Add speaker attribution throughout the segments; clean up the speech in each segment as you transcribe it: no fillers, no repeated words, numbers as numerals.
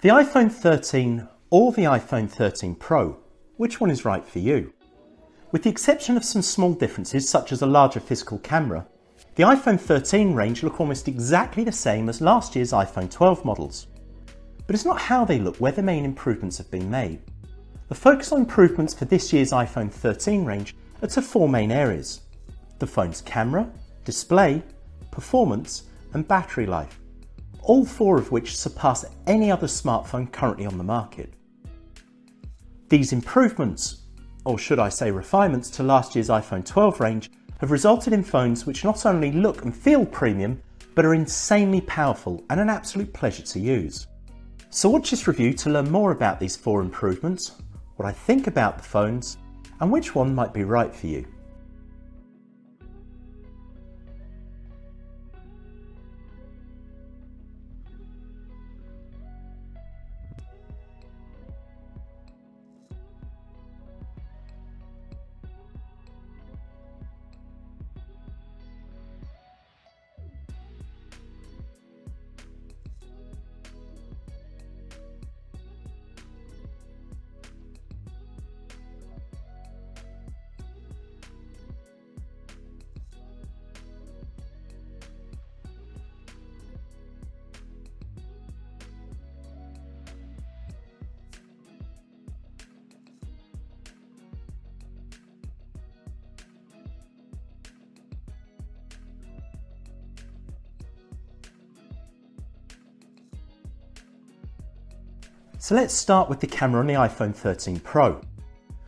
Speaker 1: The iPhone 13 or the iPhone 13 Pro, which one is right for you? With the exception of some small differences such as a larger physical camera, the iPhone 13 range look almost exactly the same as last year's iPhone 12 models. But it's not how they look where the main improvements have been made. The focus on improvements for this year's iPhone 13 range are to four main areas: the phone's camera, display, performance and battery life, all four of which surpass any other smartphone currently on the market. These improvements, or should I say refinements, to last year's iPhone 12 range have resulted in phones which not only look and feel premium, but are insanely powerful and an absolute pleasure to use. So watch this review to learn more about these four improvements, what I think about the phones, and which one might be right for you. So let's start with the camera on the iPhone 13 Pro.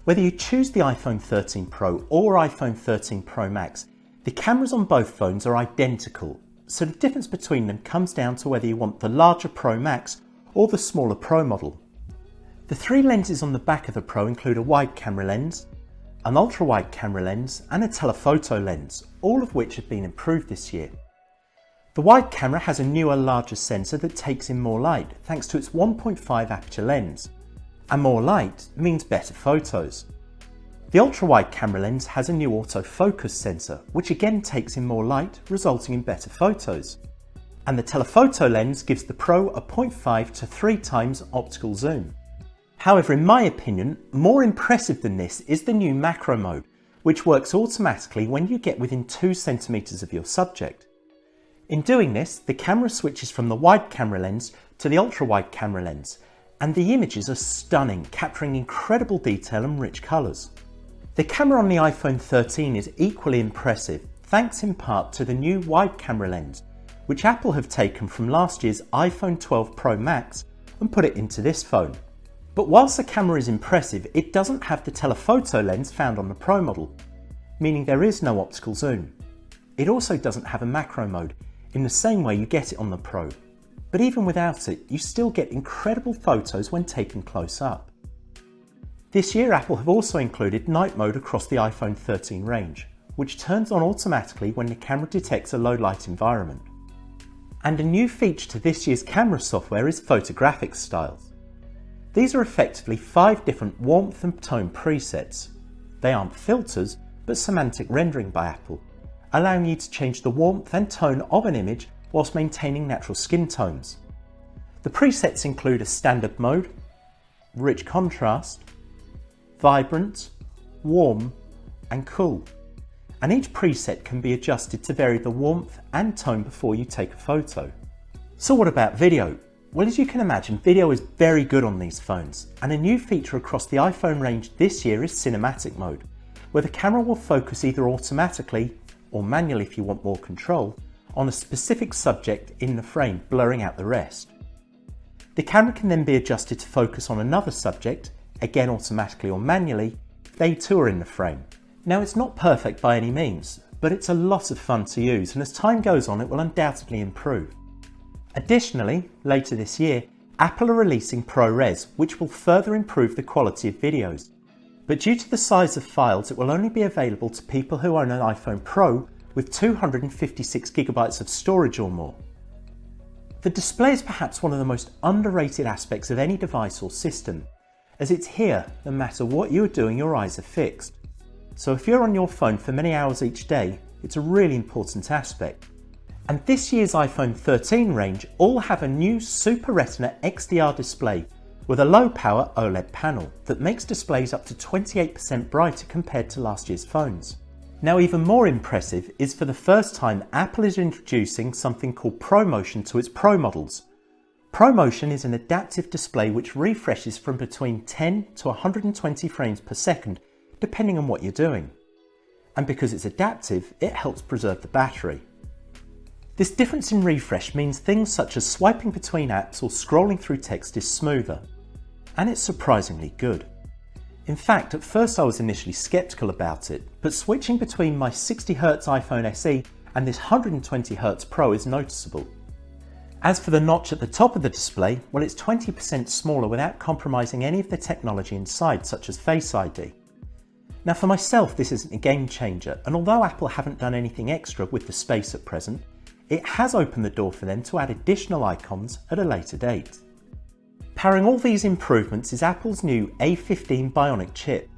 Speaker 1: Whether you choose the iPhone 13 Pro or iPhone 13 Pro Max, the cameras on both phones are identical, so the difference between them comes down to whether you want the larger Pro Max or the smaller Pro model. The three lenses on the back of the Pro include a wide camera lens, an ultra-wide camera lens and a telephoto lens, all of which have been improved this year. The wide camera has a newer, larger sensor that takes in more light thanks to its 1.5 aperture lens, and more light means better photos. The ultra-wide camera lens has a new autofocus sensor, which again takes in more light, resulting in better photos. And the telephoto lens gives the Pro a 0.5 to 3 times optical zoom. However, in my opinion, more impressive than this is the new macro mode, which works automatically when you get within 2 centimeters of your subject. In doing this, the camera switches from the wide camera lens to the ultra-wide camera lens, and the images are stunning, capturing incredible detail and rich colours. The camera on the iPhone 13 is equally impressive, thanks in part to the new wide camera lens, which Apple have taken from last year's iPhone 12 Pro Max and put it into this phone. But whilst the camera is impressive, it doesn't have the telephoto lens found on the Pro model, meaning there is no optical zoom. It also doesn't have a macro mode, in the same way you get it on the Pro. But even without it, you still get incredible photos when taken close up. This year Apple have also included night mode across the iPhone 13 range, which turns on automatically when the camera detects a low light environment. And a new feature to this year's camera software is Photographic Styles. These are effectively 5 different warmth and tone presets. They aren't filters, but semantic rendering by Apple, allowing you to change the warmth and tone of an image whilst maintaining natural skin tones. The presets include a standard mode, rich contrast, vibrant, warm and cool. And each preset can be adjusted to vary the warmth and tone before you take a photo. So what about video? Well, as you can imagine, video is very good on these phones, and a new feature across the iPhone range this year is cinematic mode, where the camera will focus either automatically or manually if you want more control, on a specific subject in the frame, blurring out the rest. The camera can then be adjusted to focus on another subject, again automatically or manually, if they too are in the frame. Now it's not perfect by any means, but it's a lot of fun to use, and as time goes on it will undoubtedly improve. Additionally, later this year, Apple are releasing ProRes, which will further improve the quality of videos. But due to the size of files, it will only be available to people who own an iPhone Pro with 256GB of storage or more. The display is perhaps one of the most underrated aspects of any device or system, as it's here no matter what you're doing, your eyes are fixed. So if you're on your phone for many hours each day, it's a really important aspect. And this year's iPhone 13 range all have a new Super Retina XDR display with a low-power OLED panel that makes displays up to 28% brighter compared to last year's phones. Now, even more impressive is for the first time Apple is introducing something called ProMotion to its Pro models. ProMotion is an adaptive display which refreshes from between 10 to 120 frames per second, depending on what you're doing. And because it's adaptive, it helps preserve the battery. This difference in refresh means things such as swiping between apps or scrolling through text is smoother. And it's surprisingly good. In fact, at first I was initially skeptical about it, but switching between my 60Hz iPhone SE and this 120Hz Pro is noticeable. As for the notch at the top of the display, well, it's 20% smaller without compromising any of the technology inside, such as Face ID. Now, for myself, this isn't a game changer, and although Apple haven't done anything extra with the space at present, it has opened the door for them to add additional icons at a later date. Powering all these improvements is Apple's new A15 Bionic chip.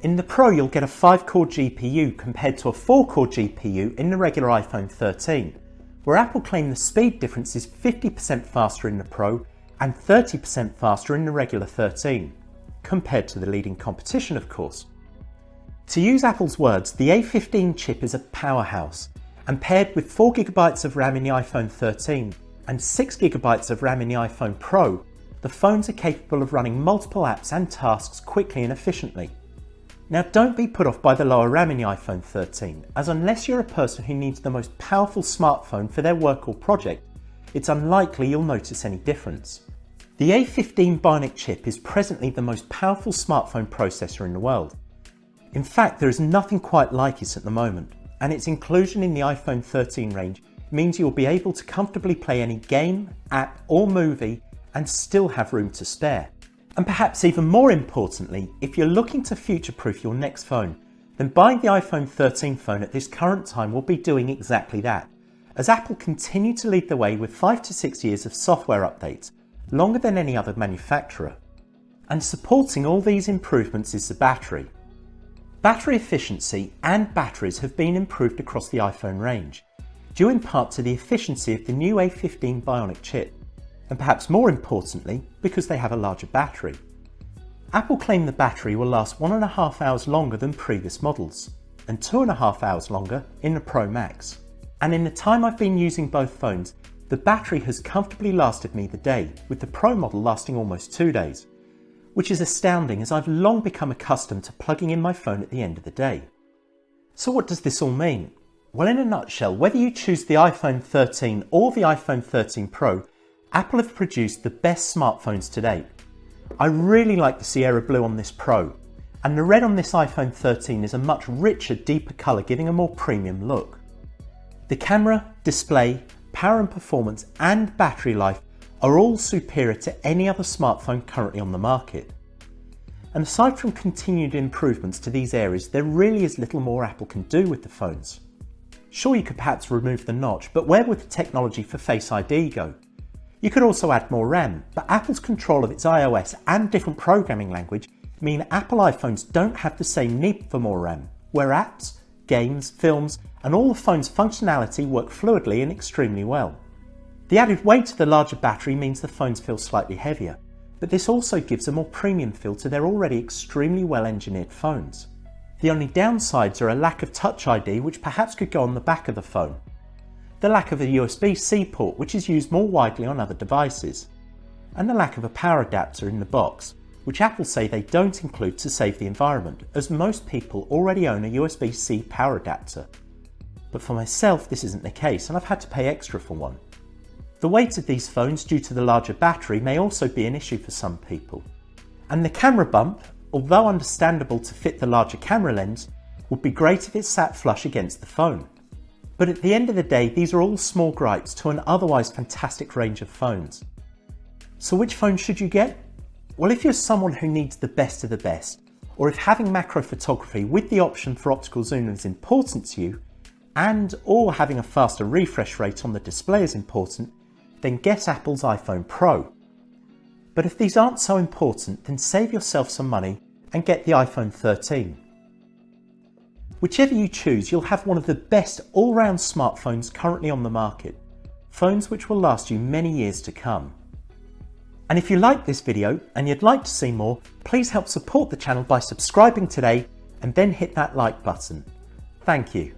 Speaker 1: In the Pro, you'll get a 5-core GPU compared to a 4-core GPU in the regular iPhone 13, where Apple claim the speed difference is 50% faster in the Pro and 30% faster in the regular 13, compared to the leading competition, of course. To use Apple's words, the A15 chip is a powerhouse, and paired with 4GB of RAM in the iPhone 13 and 6GB of RAM in the iPhone Pro, the phones are capable of running multiple apps and tasks quickly and efficiently. Now, don't be put off by the lower RAM in the iPhone 13, as unless you're a person who needs the most powerful smartphone for their work or project, it's unlikely you'll notice any difference. The A15 Bionic chip is presently the most powerful smartphone processor in the world. In fact, there is nothing quite like it at the moment, and its inclusion in the iPhone 13 range means you'll be able to comfortably play any game, app or movie and still have room to spare. And perhaps even more importantly, if you're looking to future-proof your next phone, then buying the iPhone 13 phone at this current time will be doing exactly that, as Apple continue to lead the way with 5 to 6 years of software updates, longer than any other manufacturer. And supporting all these improvements is the battery. Battery efficiency and batteries have been improved across the iPhone range, due in part to the efficiency of the new A15 Bionic chip, and perhaps more importantly, because they have a larger battery. Apple claim the battery will last 1.5 hours longer than previous models, and 2.5 hours longer in the Pro Max. And in the time I've been using both phones, the battery has comfortably lasted me the day, with the Pro model lasting almost 2 days, which is astounding as I've long become accustomed to plugging in my phone at the end of the day. So what does this all mean? Well, in a nutshell, whether you choose the iPhone 13 or the iPhone 13 Pro, Apple have produced the best smartphones to date. I really like the Sierra Blue on this Pro, and the red on this iPhone 13 is a much richer, deeper colour, giving a more premium look. The camera, display, power and performance and battery life are all superior to any other smartphone currently on the market. And aside from continued improvements to these areas, there really is little more Apple can do with the phones. Sure, you could perhaps remove the notch, but where would the technology for Face ID go? You could also add more RAM, but Apple's control of its iOS and different programming language mean Apple iPhones don't have the same need for more RAM, where apps, games, films and all the phone's functionality work fluidly and extremely well. The added weight of the larger battery means the phones feel slightly heavier, but this also gives a more premium feel to their already extremely well engineered phones. The only downsides are a lack of Touch ID, which perhaps could go on the back of the phone, the lack of a USB-C port, which is used more widely on other devices, and the lack of a power adapter in the box, which Apple say they don't include to save the environment, as most people already own a USB-C power adapter. But for myself, this isn't the case, and I've had to pay extra for one. The weight of these phones due to the larger battery may also be an issue for some people. And the camera bump, although understandable to fit the larger camera lens, would be great if it sat flush against the phone. But at the end of the day, these are all small gripes to an otherwise fantastic range of phones. So which phone should you get? Well, if you're someone who needs the best of the best, or if having macro photography with the option for optical zoom is important to you, and or having a faster refresh rate on the display is important, then get Apple's iPhone Pro. But if these aren't so important, then save yourself some money and get the iPhone 13. Whichever you choose, you'll have one of the best all-round smartphones currently on the market, phones which will last you many years to come. And if you liked this video and you'd like to see more, please help support the channel by subscribing today and then hit that like button. Thank you.